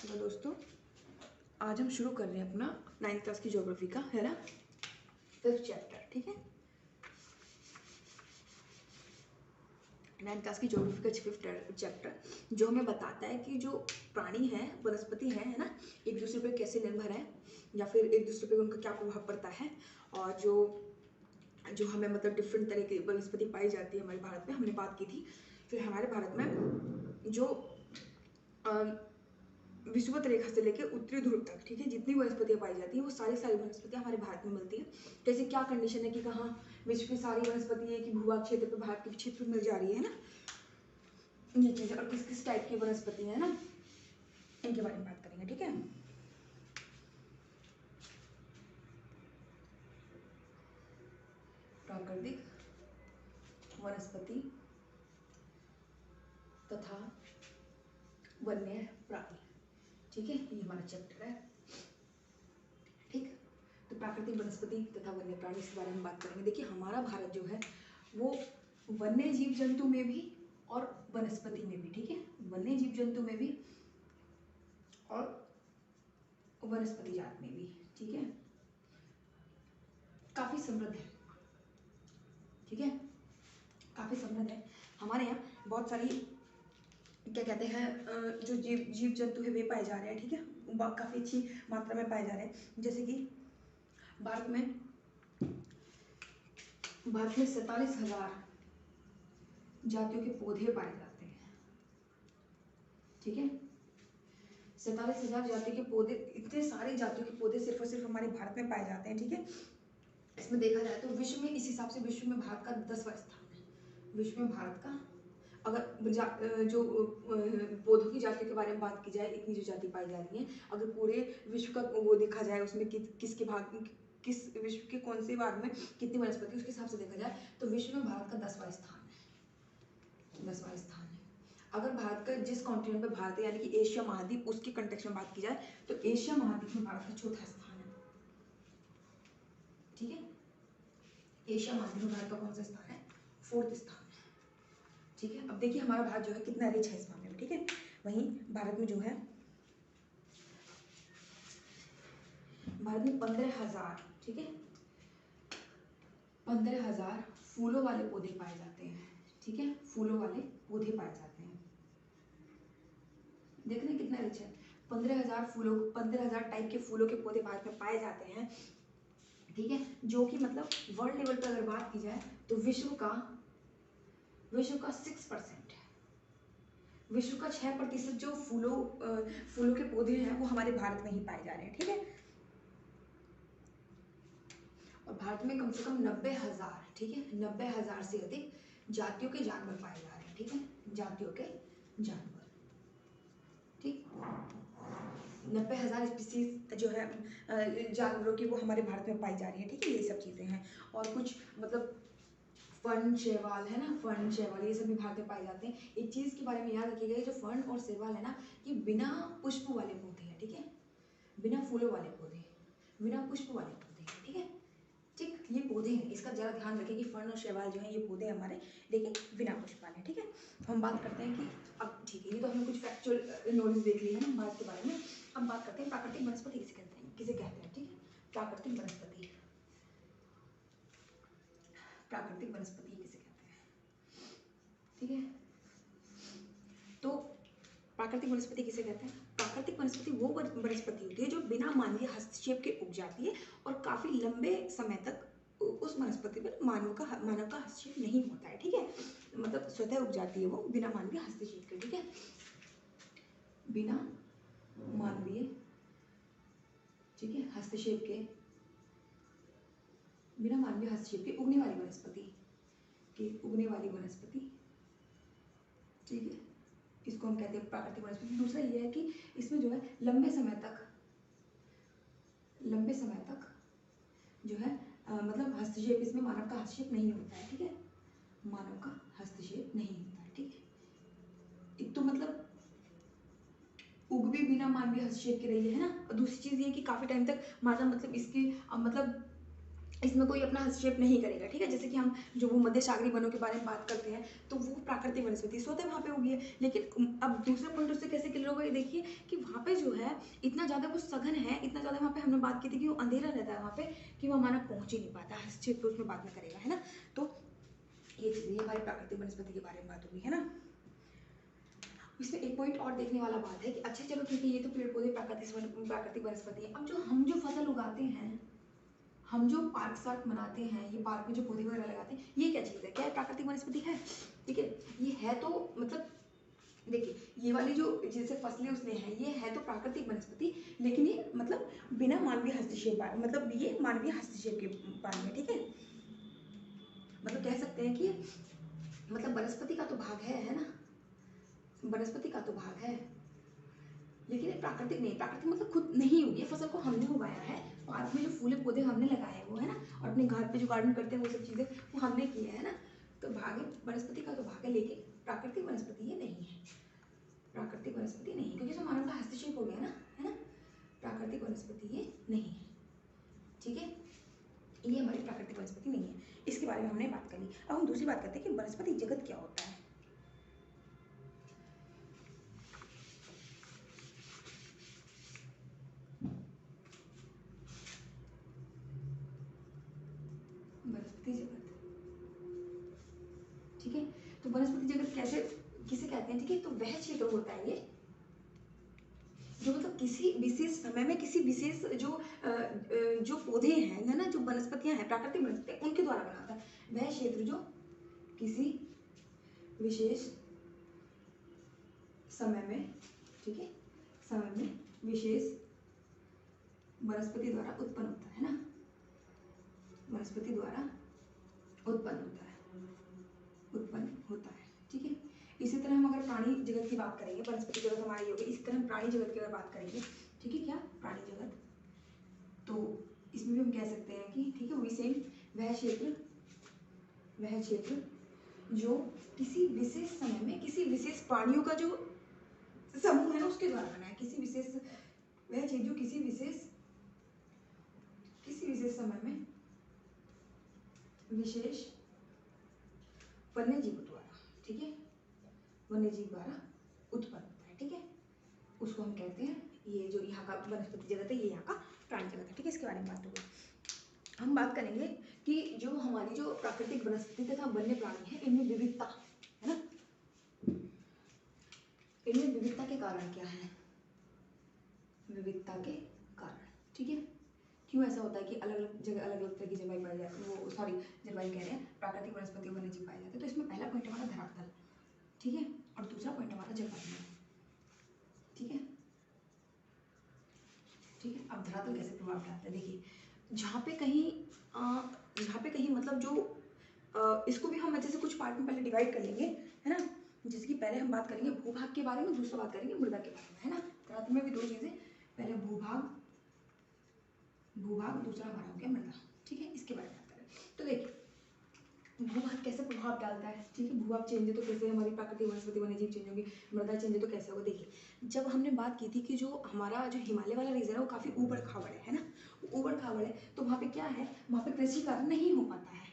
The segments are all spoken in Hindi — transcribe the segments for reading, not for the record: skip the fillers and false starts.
हेलो दोस्तों, आज हम शुरू कर रहे हैं अपना 9th क्लास की ज्योग्राफी का, है ना, 5th चैप्टर। ठीक है, 9th क्लास की ज्योग्राफी का 5th चैप्टर जो हमें बताता है कि जो प्राणी है, वनस्पति है ना, एक दूसरे पे कैसे निर्भर है या फिर एक दूसरे पे उनका क्या प्रभाव पड़ता है। और जो जो हमें मतलब डिफरेंट तरह की वनस्पति पाई जाती है हमारे भारत में, हमने बात की थी। फिर हमारे भारत में जो विषुवत रेखा से लेकर उत्तरी ध्रुव तक, ठीक है, जितनी वनस्पतियां पाई जाती हैं वो सारी वनस्पतियां हमारे भारत में मिलती हैं। जैसे क्या कंडीशन है कि कहाँ विश्व की सारी वनस्पति एक ही भूभाग क्षेत्र पे, भारत के क्षेत्र में मिल जा रही है ना, ये चीजें, और किस किस टाइप की वनस्पति है ना, इनके बारे में बात करेंगे। ठीक है, प्राकृतिक वनस्पति तथा वन्य प्राणी। ठीक है, ये हमारा चैप्टर है। ठीक, तो प्राकृतिक वनस्पति तथा वन्य प्राणी, इसके बारे में बात करेंगे। देखिए, हमारा भारत जो है वो वन्य जीव जंतु में भी और वनस्पति में भी, ठीक है, वन्य जीव जंतु में भी और वनस्पति जात में भी, ठीक है, काफी समृद्ध है। ठीक है, काफी समृद्ध है। हमारे यहाँ बहुत सारी क्या कहते हैं जो जीव जंतु है वे पाए जा रहे हैं। ठीक है, काफी अच्छी मात्रा में पाए जा रहे हैं। जैसे कि भारत में 47,000 जातियों के पौधे पाए जाते हैं। ठीक है, 47,000 जाति के पौधे, इतने सारे जातियों के पौधे सिर्फ और सिर्फ हमारे भारत में पाए जाते हैं। ठीक है, इसमें देखा जाए तो विश्व में, इस हिसाब से विश्व में भारत का 10वां स्थान है। विश्व में भारत का, अगर जो पौधों की जातियों के बारे में बात की जाए, इतनी जो जाति पाई जा रही है, अगर पूरे विश्व का वो देखा जाए, उसमें किसके भाग, किस विश्व के कौन से भाग में कितनी वनस्पति, उसके हिसाब से देखा जाए तो विश्व में भारत का 10वां स्थान है। 10वां स्थान है। अगर भारत का जिस कॉन्टिनेंट पे भारत है, यानी कि एशिया महाद्वीप, उसके कंटेक्स्ट में बात की जाए तो एशिया महाद्वीप में भारत का 4था स्थान है। ठीक है, एशिया महाद्वीप में भारत का कौन सा स्थान है? 4th स्थान है। ठीक है, अब देखिए हमारा भारत जो है कितना रिच है इस मामले में। ठीक है, वहीं भारत में जो है, भारत में 15,000, ठीक है, 15,000 फूलों वाले पौधे पाए जाते हैं। ठीक है, फूलों वाले पौधे पाए जाते हैं। देख रहे हैं कितना रिच है। 15,000 फूलों, 15,000 टाइप के फूलों के पौधे भारत में पाए जाते हैं। ठीक है, जो कि मतलब वर्ल्ड लेवल पर अगर बात की जाए तो विश्व का 6% है। विश्व का 6% जो फूलों के पौधे हैं वो हमारे भारत में ही पाए जा रहे हैं। ठीक है, और भारत में कम से कम 90,000, ठीक है, 90,000 से अधिक जातियों के जानवर पाए जा रहे हैं। ठीक है, जातियों के जानवर। ठीक, 90,000 स्पीसीज जो है जानवरों की, वो हमारे भारत में पाई जा रही है। ठीक है, ये सब चीज़ें हैं। और कुछ मतलब फर्न, शैवाल है ना, फर्न, शैवाल, ये सब भी भारत में पाए जाते हैं। एक चीज़ के बारे में याद रखिएगा, जो फर्न और शैवाल है ना, ये बिना पुष्प वाले पौधे हैं। ठीक है, बिना फूलों वाले पौधे, बिना पुष्प वाले पौधे। ठीक है, ठीक, ये पौधे हैं, इसका जरा ध्यान रखें कि फर्न और शैवाल जो है ये पौधे हमारे, लेकिन बिना पुष्प वाले। ठीक है, तो हम बात करते हैं कि अब, ठीक है, ये तो हमने कुछ फैक्चुअल नॉलेज देख ली है ना भारत के बारे में। अब बात करते हैं प्राकृतिक वनस्पति किसे कहते हैं, किसे कहते हैं। ठीक है, प्राकृतिक वनस्पति, प्राकृतिक वनस्पति किसे कहते हैं। ठीक है, तो प्राकृतिक वनस्पति किसे कहते हैं? प्राकृतिक वनस्पति वो वनस्पति होती है जो बिना मानवीय हस्तक्षेप के उग जाती है और काफी लंबे समय तक उस वनस्पति पर मानव का हस्तक्षेप नहीं होता है। ठीक है, मतलब स्वतः उग जाती है वो बिना मानवीय हस्तक्षेप के। ठीक है, बिना मानवीय, ठीक है, हस्तक्षेप के, बिना मानवीय हस्तक्षेप के उगने वाली वनस्पति, उगने वाली वनस्पति। ठीक है, इसको हम कहते हैं प्राकृतिक वनस्पति। दूसरा ये है कि इसमें जो है लंबे समय तक जो है मतलब हस्तक्षेप, इसमें मानव का हस्तक्षेप नहीं होता है। ठीक है, मानव का हस्तक्षेप नहीं होता है। ठीक है, एक तो मतलब उग भी बिना मानवीय हस्तक्षेप के रही है ना, और दूसरी चीज ये कि काफी टाइम तक मानव मतलब इसकी मतलब इसमें कोई अपना हस्तक्षेप नहीं करेगा, ठीक है। जैसे कि हम जो वो मध्य सागरीय वनों के बारे में बात करते हैं तो वो प्राकृतिक वनस्पति स्वतः वहाँ पे होगी है। लेकिन अब दूसरा पॉइंट उससे कैसे क्लियर होगा, ये देखिए कि वहाँ पे जो है इतना ज़्यादा वो सघन है, इतना ज़्यादा वहाँ पे हमने बात की थी कि वो अंधेरा रहता है वहाँ पे, कि वो हमारा पहुँच ही नहीं पाता, हस्तक्षेप तो उसमें बाद में करेगा, है ना। तो ये चीज़, ये हमारी प्राकृतिक वनस्पति के बारे में बात होगी, है ना। इसमें एक पॉइंट और देखने वाला बात है कि अच्छा चलो ठीक है, ये तो पेड़ पौधे प्राकृतिक वनस्पति है। अब जो हम जो फसल उगाते हैं, हम जो पार्क सार्क बनाते हैं, ये पार्क में जो पौधे वगैरह लगाते हैं, ये क्या चीज़ है, क्या प्राकृतिक वनस्पति है, ठीक है। ये है तो मतलब देखिए ये वाली जो जैसे फसलें उसने हैं, ये है तो प्राकृतिक वनस्पति, लेकिन ये मतलब बिना मानवीय हस्तक्षेप, मतलब ये मानवीय हस्तक्षेप के बारे में, ठीक है। मतलब कह सकते हैं कि मतलब वनस्पति का तो भाग है ना, वनस्पति का तो भाग है, लेकिन ये प्राकृतिक नहीं। प्राकृतिक मतलब खुद नहीं हुई, ये फसल को हमने उगाया है, पार्क में जो फूले पौधे हमने लगाए हैं वो, है ना, और अपने घर पे जो गार्डन करते हैं वो सब चीज़ें वो हमने किए हैं ना, तो भाग है, वनस्पति का तो भाग है, लेकिन प्राकृतिक वनस्पति ये नहीं है, प्राकृतिक वनस्पति नहीं है, क्योंकि इसमें मानव का हस्तक्षेप हो गया ना, है ना। प्राकृतिक वनस्पति ये नहीं है, ठीक है, ये हमारी प्राकृतिक वनस्पति नहीं है। इसके बारे में हमने बात कर ली। अब हम दूसरी बात करते हैं कि वनस्पति जगत क्या होता है। वनस्पति जगत, ठीक है, तो वनस्पति जगत कैसे किसे कहते हैं, ठीक है, तो वह क्षेत्र होता है ये जो मतलब किसी विशेष समय में किसी विशेष जो पौधे हैं, है ना, जो वनस्पतियां हैं, प्राकृतिक वनस्पति उनके द्वारा बना होता है। वह क्षेत्र जो किसी विशेष समय में, ठीक है, समय में विशेष वनस्पति द्वारा उत्पन्न होता है ना, वनस्पति द्वारा उत्पन्न होता है, ठीक है। इसी तरह हम अगर प्राणी जगत की बात करेंगे, वनस्पति जगत हमारी होगी, इसी तरह हम प्राणी जगत की अगर बात करेंगे, ठीक है, क्या प्राणी जगत, तो इसमें भी हम कह सकते हैं कि ठीक है वही सेम, वह क्षेत्र जो किसी विशेष समय में किसी विशेष प्राणियों का जो समूह है ना उसके द्वारा बना है, किसी विशेष, वह क्षेत्र जो किसी विशेष समय में विशेष वन्य जीव द्वारा, ठीक है, वन्य जीव द्वारा उत्पन्न होता है, ठीक है, उसको हम कहते हैं, ये जो यहाँ का वनस्पति जगत है ये यहाँ का प्राणी जगत है, ठीक है। इसके बारे में बात होगी। हम बात करेंगे कि जो हमारी जो प्राकृतिक वनस्पति तथा वन्य प्राणी है, इनमें विविधता है ना, इनमें विविधता के कारण क्या है, विविधता के कारण, ठीक है। क्यों ऐसा होता है कि अलग अलग जगह अलग अलग तरह की जलवायु पाई जाती है, वो सॉरी जलवायु कह रहे हैं, प्राकृतिक वनस्पति वन्य जीव पाए जाते हैं। तो इसमें पहला पॉइंट हमारा धरातल, ठीक है, और दूसरा पॉइंट हमारा जलवायु, ठीक है, ठीक है। अब धरातल कैसे प्रभाव डालता है, देखिए जहाँ पे कहीं मतलब जो इसको भी हम अच्छे से कुछ पार्ट में पहले डिवाइड कर लेंगे, है ना। जैसे कि पहले हम बात करेंगे भूभाग के बारे में, दूसरा बात करेंगे मृदा के बारे में, है ना। धरातल में भी दो चीजें, पहले भूभाग, दूसरा हमारा हो गया मृदा, ठीक है। इसके बारे में बात करें तो देखिए भूभाग कैसे प्रभाव डालता है, ठीक है। भूभाग चेंज है तो कैसे हमारी प्राकृतिक वनस्पति वन्यजीव चेंज होंगे, मृदा चेंज है तो कैसे होगा। देखिए जब हमने बात की थी कि जो हमारा जो हिमालय वाला रीजन है वो काफ़ी ऊबड़ खाबड़ है ना, ऊबड़ खाबड़ है, तो वहाँ पे क्या है, वहाँ पे कृषि कार्य नहीं हो पाता है,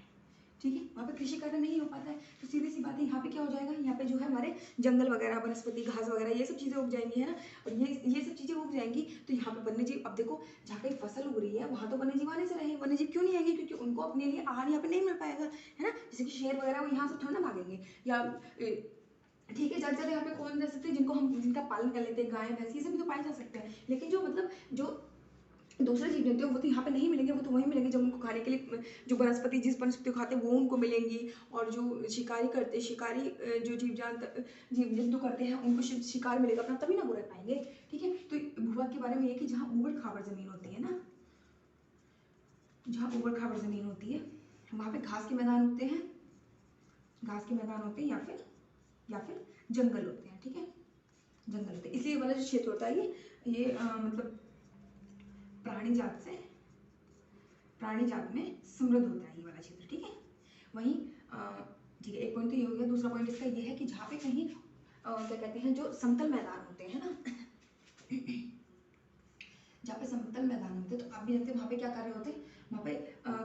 ठीक है, वहाँ पे कृषि कार्य नहीं हो पाता है, तो सीधी सी बात है यहाँ पे क्या हो जाएगा, यहाँ पे जो है हमारे जंगल वगैरह, वनस्पति, घास वगैरह ये सब चीज़ें उग जाएंगी, है ना। और ये सब चीज़ें उग जाएंगी तो यहाँ पे वन्यजीव, अब देखो जहाँ कहीं फसल उग रही है वहाँ तो वन्यजीव आने से रहे, वन्यजीव क्यों नहीं आएंगे, क्योंकि उनको अपने लिए आहार यहाँ पे नहीं मिल पाएगा, है ना। जैसे कि शेर वगैरह वो यहाँ से थोड़ा ना भागेंगे, या ठीक है ज़्यादा यहाँ पे कौन रह सकते हैं, जिनका पालन कर लेते हैं, गाय भैंस ये सब भी तो पाए जा सकते हैं, लेकिन जो मतलब जो दूसरे जीव जंतु वो तो यहाँ पे नहीं मिलेंगे, वो तो वहीं मिलेंगे जब उनको खाने के लिए, जो वनस्पति जिस वनस्पति को खाते हैं वो उनको मिलेंगी, और जो शिकारी जो जीव जंतु करते हैं उनको शिकार मिलेगा अपना, तभी ना वो रह पाएंगे, ठीक है। तो भूभाग के बारे में ये कि जहाँ ऊबड़ खाबड़ जमीन होती है ना, जहाँ ऊबड़ खाबड़ जमीन होती है वहाँ पे घास के मैदान होते हैं, या फिर जंगल होते हैं, ठीक है, जंगल होते हैं। इसलिए वाला जो क्षेत्र होता है ये मतलब प्राणी जात में समृद्ध होता है ये वाला क्षेत्र, ठीक है। वहीं ठीक है, एक पॉइंट तो ये हो गया। दूसरा पॉइंट इसका ये है कि जहाँ पे कहीं क्या कहते हैं, जो समतल मैदान होते हैं ना जहाँ पे समतल मैदान होते हैं तो आप भी जानते हैं वहाँ पे क्या कार्य होते हैं, वहाँ पे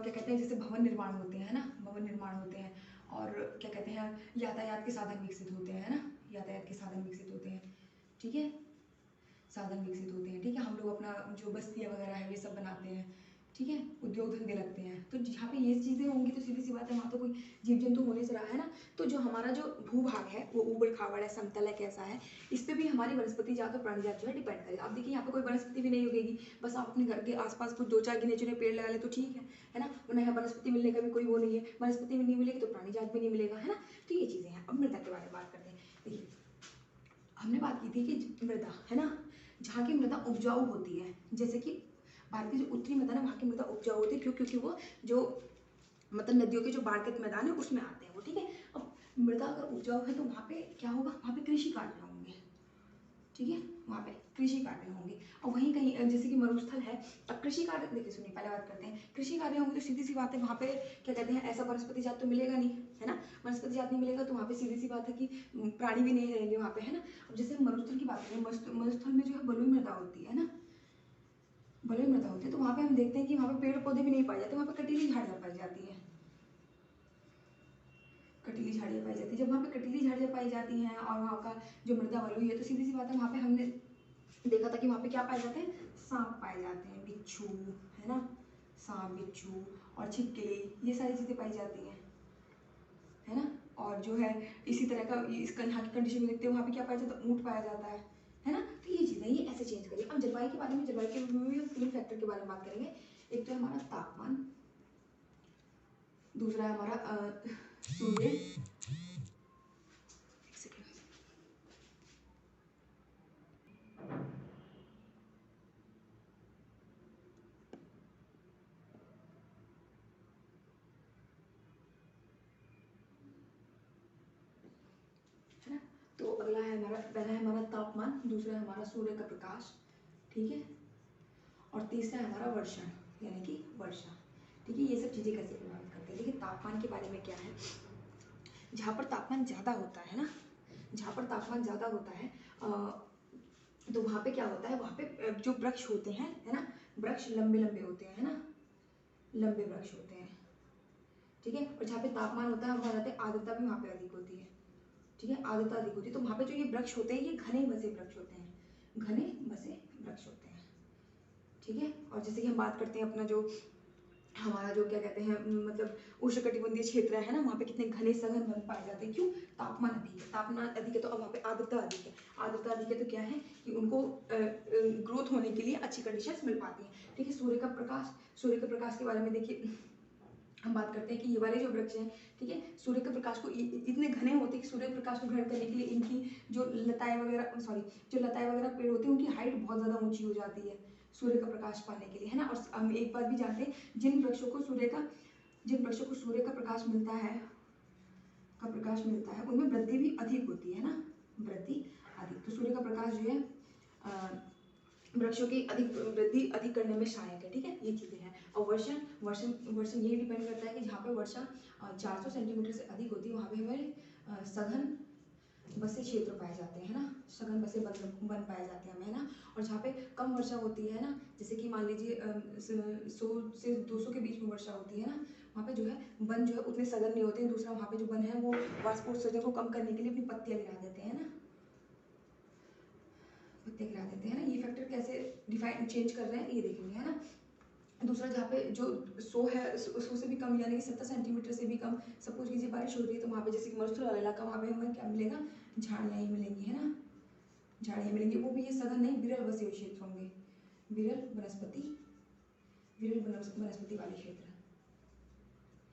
क्या कहते हैं, जैसे भवन निर्माण होते हैं ना, भवन निर्माण होते हैं, और क्या कहते हैं, यातायात के साधन विकसित होते हैं, है ना, यातायात के साधन विकसित होते हैं, ठीक है, साधन विकसित होते हैं, ठीक है। हम लोग अपना जो बस्तियाँ वगैरह है ये सब बनाते हैं, ठीक है, उद्योग धंधे लगते हैं। तो जहाँ पे ये चीज़ें होंगी तो सीधी सी बात है वहाँ तो कोई जीव जंतु होने से रहा है ना। तो जो हमारा जो भूभाग है वो ऊबड़ खाबड़ है, समतल है, कैसा है, इस पर भी हमारी वनस्पति जात और प्राणी जात जो है डिपेंड करेगी। आप देखिए यहाँ पे कोई वनस्पति भी नहीं उगेगी, बस आप अपने घर के आसपास कुछ 2-4 गिने चुने पेड़ लगा ले तो ठीक है ना। वरना यहाँ वनस्पति मिलने का भी कोई वो नहीं है, वनस्पति भी नहीं मिलेगी तो प्राणी जात भी नहीं मिलेगा, है ना। तो ये चीज़ें हैं। अब मृदा के बारे में बात करते हैं। देखिए हमने बात की थी कि मृदा, है ना, जहाँ की मृदा उपजाऊ होती है, जैसे कि भारत की जो उत्तरी मृदा है वहाँ की मृदा उपजाऊ होती है, क्यों, क्योंकि वो जो मतलब नदियों के जो बाढ़ के मैदान है उसमें आते हैं वो, ठीक है। अब मृदा अगर उपजाऊ है तो वहाँ पे क्या होगा, वहाँ पे कृषि कार्य होंगे, ठीक है, वहाँ पे कृषि कार्य होंगे। और वहीं कहीं जैसे कि मरुस्थल है, अब कृषि कार्य, देखिए सुनिए पहले बात करते हैं, कृषि कार्य होंगे तो सीधी सी बात है वहाँ पे क्या कहते हैं, ऐसा वनस्पति जात तो मिलेगा नहीं, है ना, वनस्पति जात नहीं मिलेगा तो वहाँ पे सीधी सी बात है कि प्राणी भी नहीं रहेंगे वहाँ पे, है ना। अब जैसे हम मरुस्थल की बात करें, मरुस्थल में जो है बलुई मृदा होती है ना, बलुई मृदा होती है, तो वहाँ पे हम देखते हैं कि वहाँ पे पेड़ पौधे भी नहीं पाए जाते, वहाँ पे कटीली झाड़ियाँ पाई जाती है, कटीली झाड़ियाँ पाई जाती है। जब वहाँ पे कटीली झाड़ियाँ पाई जाती हैं और वहाँ का जो मृदा बलुई है तो सीधी सी बात है वहाँ पे हमने देखा था कि वहाँ पे क्या पाए जाते हैं, सांप पाए जाते हैं, बिच्छू, है ना, सांप, बिच्छू और छिपकली, ये सारी चीज़ें पाई जाती हैं, है ना। और जो है इसी तरह का इसका यहाँ की कंडीशन में देखते हैं वहाँ पे क्या पाया जाता है, ऊँट पाया जाता है ना। तो ये चीज़ें ये ऐसे चेंज करिए। अब जलवायु के बारे में, जलवायु के में भी हम 3 फैक्टर के बारे में बात करेंगे। एक तो है हमारा तापमान, दूसरा है हमारा सूर्य, एक सेकेंड, है ना। तो अगला है हमारा, पहला है हमारा तापमान, दूसरा है हमारा सूर्य का प्रकाश, ठीक है, और तीसरा है हमारा वर्षण, यानी कि वर्षा, ठीक है। ये सब चीज़ें कैसे प्रभावित करती है, देखिए तापमान के बारे में क्या है, जहाँ पर तापमान ज़्यादा होता है ना, जहाँ पर तापमान ज़्यादा होता है तो वहाँ पे क्या होता है, वहाँ पे जो वृक्ष होते हैं, है ना, वृक्ष लंबे लंबे होते हैं, है ना, लंबे वृक्ष होते हैं, ठीक है। और जहाँ पे तापमान होता है वहाँ जाते हैं, आर्द्रता भी वहाँ पे अधिक होती है, ठीक है, आर्द्रता अधिक होती है, तो वहाँ पे जो ये वृक्ष होते हैं ये घने बसे वृक्ष होते हैं, घने बसे वृक्ष होते हैं, ठीक है। और जैसे कि हम बात करते हैं अपना जो हमारा जो क्या कहते हैं मतलब उष्णकटिबंधीय क्षेत्र है ना, वहाँ पे कितने घने सघन वन पाए जाते हैं, क्यों, तापमान अधिक है, तापमान अधिक है तो अब वहाँ पे आर्द्रता अधिक है, आर्द्रता अधिक है तो क्या है कि उनको ग्रोथ होने के लिए अच्छी कंडीशंस मिल पाती हैं, ठीक है। सूर्य का प्रकाश, सूर्य के प्रकाश के बारे में देखिए हम बात करते हैं कि ये वाले जो वृक्ष हैं, ठीक है, सूर्य के प्रकाश को इतने घने होते हैं कि सूर्य के प्रकाश को ग्रहण करने के लिए इनकी जो लताएं वगैरह, सॉरी, जो लताएं वगैरह पेड़ होते हैं उनकी हाइट बहुत ज़्यादा ऊंची हो जाती है सूर्य का प्रकाश पाने के लिए, है ना। और हम एक बात भी जानते हैं, जिन वृक्षों को सूर्य का प्रकाश मिलता है, उनमें वृद्धि भी अधिक होती है ना, वृद्धि अधिक, तो सूर्य का प्रकाश जो है वृक्षों की अधिक वृद्धि अधिक करने में सहायक है, ठीक है, ये चीज़ें हैं। और वर्षण, वर्षण ये डिपेंड करता है कि जहाँ पे वर्षा 400 सेंटीमीटर से अधिक होती है वहाँ पे हमारे सघन बसे क्षेत्र पाए जाते हैं ना, सघन बसे वन पाए जाते हैं हमें, है ना। और जहाँ पे कम वर्षा होती है ना, जैसे कि मान लीजिए 100 से 200 के बीच में वर्षा होती है ना, वहाँ पे जो है वन जो है उतने सघन नहीं होते हैं। दूसरा वहाँ पे जो वन है वो वाष्पोत्सर्जन को कम करने के लिए अपनी पत्तियाँ गिरा देते हैं ना, पत्तियाँ गिरा देते हैं ना। ये फैक्टर कैसे डिफाइन चेंज कर रहे हैं ये देखेंगे, है ना। दूसरा जहाँ पे जो 100 है, 100 से भी कम यानी कि 70 सेंटीमीटर से भी कम सपोज कीजिए बारिश हो रही है, तो वहाँ पे जैसे कि मरुस्थल वाला इलाका, वहाँ पे हमें क्या मिलेगा, झाड़ियाँ ही मिलेंगी, है ना, झाड़ियाँ मिलेंगी, वो भी ये सघन नहीं, विरल बसे क्षेत्र होंगे, विरल वनस्पति वाले क्षेत्र,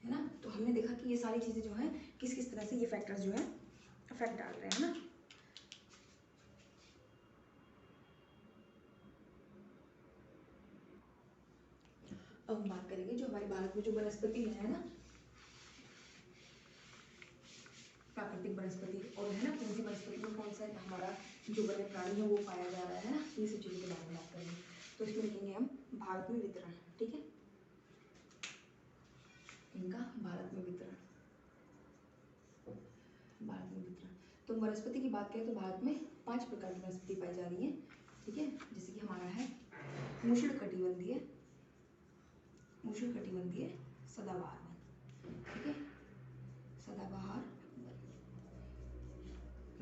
है ना। तो हमने देखा कि ये सारी चीज़ें जो हैं किस किस तरह से ये फैक्टर्स जो है इफेक्ट डाल रहे हैं, है ना। अब हम बात करेंगे जो हमारे भारत में जो वनस्पति है ना, प्राकृतिक वनस्पति, और है ना कौन सी वनस्पति में कौन सा हमारा जो वन्य प्राणी है वो पाया जा रहा है ना, ये सब चीज़ों के बारे में बात करेंगे। तो इसमें लिखेंगे हम भारत में वितरण, ठीक है, इनका भारत में वितरण, भारत में वितरण। तो वनस्पति की बात करें तो भारत में 5 प्रकार की वनस्पति पाई जा रही है, ठीक है, जैसे कि हमारा है उष्णकटिबंधीय, सदाबहार वन, ठीक है, सदाबहार वन।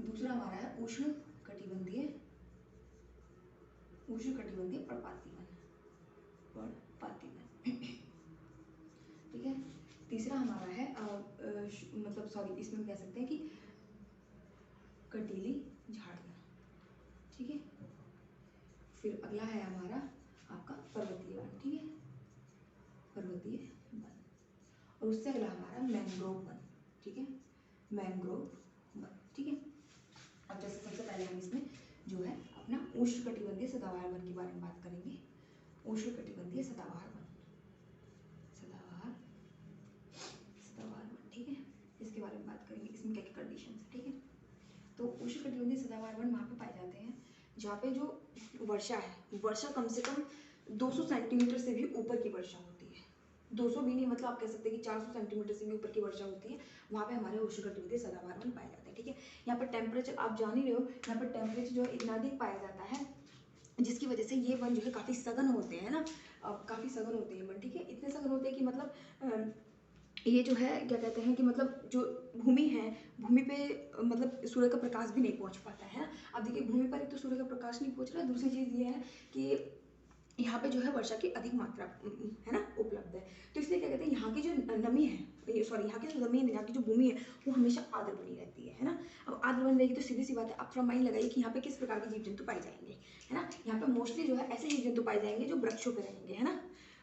दूसरा हमारा है उष्ण कटिबंधीय पर्णपाती वन, पर्णपाती वन, ठीक है। तीसरा हमारा है मतलब सॉरी, इसमें कह सकते हैं कि कंटीली झाड़ियाँ, ठीक है। फिर अगला है हमारा आपका पर्वतीय वन, ठीक है, पर्वतीय वन। और उससे अगला हमारा मैंग्रोव वन, ठीक है, मैंग्रोव वन, ठीक है। अब जैसे सबसे पहले हम इसमें जो है अपना उष्णकटिबंधीय सदाबहार वन के बारे में बात करेंगे। उष्णकटिबंधीय सदाबहार वन, सदाबहार वन, ठीक है, इसके बारे में बात करेंगे। इसमें क्या क्या कंडीशन है, ठीक है। तो उष्णकटिबंधीय सदाबहार वन वहाँ पे पाए जाते हैं जहाँ पे जो वर्षा है, वर्षा कम से कम 200 सेंटीमीटर से भी ऊपर की वर्षा होती है। 200 भी नहीं, मतलब आप कह सकते हैं कि 400 सेंटीमीटर से भी ऊपर की वर्षा होती है, वहाँ पे हमारे उष्णकटिबंधीय सदाबहार वन पाए जाते हैं, ठीक है। यहाँ पर टेम्परेचर आप जान ही रहे हो, यहाँ पर टेम्परेचर जो है इतना अधिक पाया जाता है जिसकी वजह से ये वन जो है काफ़ी सघन होते हैं ना, काफ़ी सघन होते हैं वन, ठीक है। इतने सघन होते हैं कि मतलब ये जो है क्या कहते हैं कि मतलब जो भूमि है, भूमि पे मतलब सूर्य का प्रकाश भी नहीं पहुंच पाता है ना। अब देखिए भूमि पर एक तो सूर्य का प्रकाश नहीं पहुंच रहा है, दूसरी चीज़ ये है कि यहाँ पे जो है वर्षा की अधिक मात्रा है ना उपलब्ध है। तो इसलिए क्या कहते हैं यहाँ की जो नमी है, सॉरी यहाँ की जो ज़मीन है, यहाँ की जो भूमि है वो हमेशा आर्द्र बनी रहती है ना। अब आर्द्र बनी रहेगी तो सीधी सी बात है, आप थोड़ा माइंड लगाइए कि यहाँ पे किस प्रकार के जीव जंतु पाए जाएंगे, है ना। यहाँ पे मोस्टली जो है ऐसे जीव जंतु पाए जाएंगे जो वृक्षों पे रहेंगे, है ना,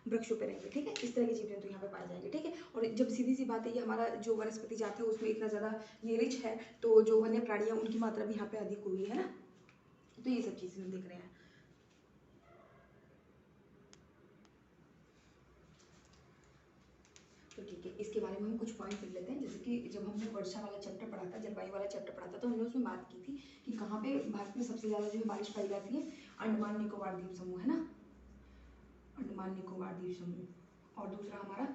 वृक्षों पे रहेंगे, ठीक है। इस तरह के जीव जंतु यहाँ पे पाए जाएंगे, ठीक है। और जब सीधी सी बात है, ये हमारा जो वनस्पति जात है उसमें इतना ज़्यादा ये रिच है, तो जो वन्य प्राणियाँ उनकी मात्रा भी यहाँ पे अधिक हुई है ना। तो ये सब चीज़ें हम देख रहे हैं। तो ठीक है, इसके बारे में हम कुछ पॉइंट कर लेते हैं। जैसे कि जब हमने वर्षा वाला चैप्टर पढ़ा था, जलवायु वाला चैप्टर पढ़ा था, तो हमने उसमें बात की थी कि कहाँ पे भारत में सबसे ज़्यादा जो है बारिश पाई जाती है, अंडमान निकोबार द्वीप समूह, है ना, अंडमान निकोबार द्वीप समूह। और दूसरा हमारा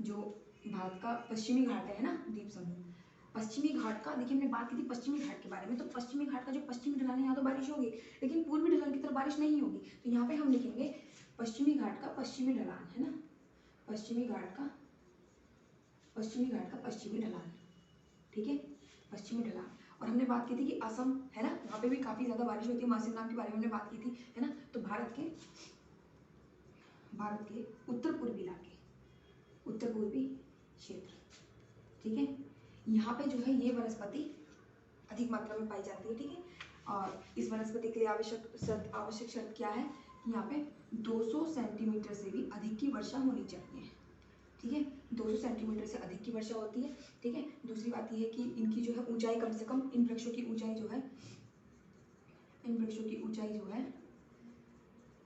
जो भारत का पश्चिमी घाट है ना, द्वीप समूह, पश्चिमी घाट का देखिए हमने बात की थी पश्चिमी घाट के बारे में। तो पश्चिमी घाट का जो पश्चिमी ढलान है यहाँ तो बारिश होगी, लेकिन पूर्वी ढलान की तरफ बारिश नहीं होगी। तो यहाँ पे हम लिखेंगे पश्चिमी घाट का पश्चिमी ढलान, है ना, पश्चिमी घाट का पश्चिमी ढलान, ठीक है, पश्चिमी ढलान। और हमने बात की थी कि असम है ना, वहाँ पे भी काफ़ी ज़्यादा बारिश होती है, मासिक नाम के बारे में हमने बात की थी, है ना। तो भारत के उत्तर पूर्वी इलाके, उत्तर पूर्वी क्षेत्र, ठीक है, यहाँ पे जो है ये वनस्पति अधिक मात्रा में पाई जाती है, ठीक है। और इस वनस्पति के लिए आवश्यक शर्त क्या है कि यहाँ पे 200 सेंटीमीटर से भी अधिक की वर्षा होनी चाहिए, ठीक है, 200 सेंटीमीटर से अधिक की वर्षा होती है, ठीक है। दूसरी बात यह है कि इनकी जो है ऊंचाई कम से कम, इन वृक्षों की ऊंचाई जो है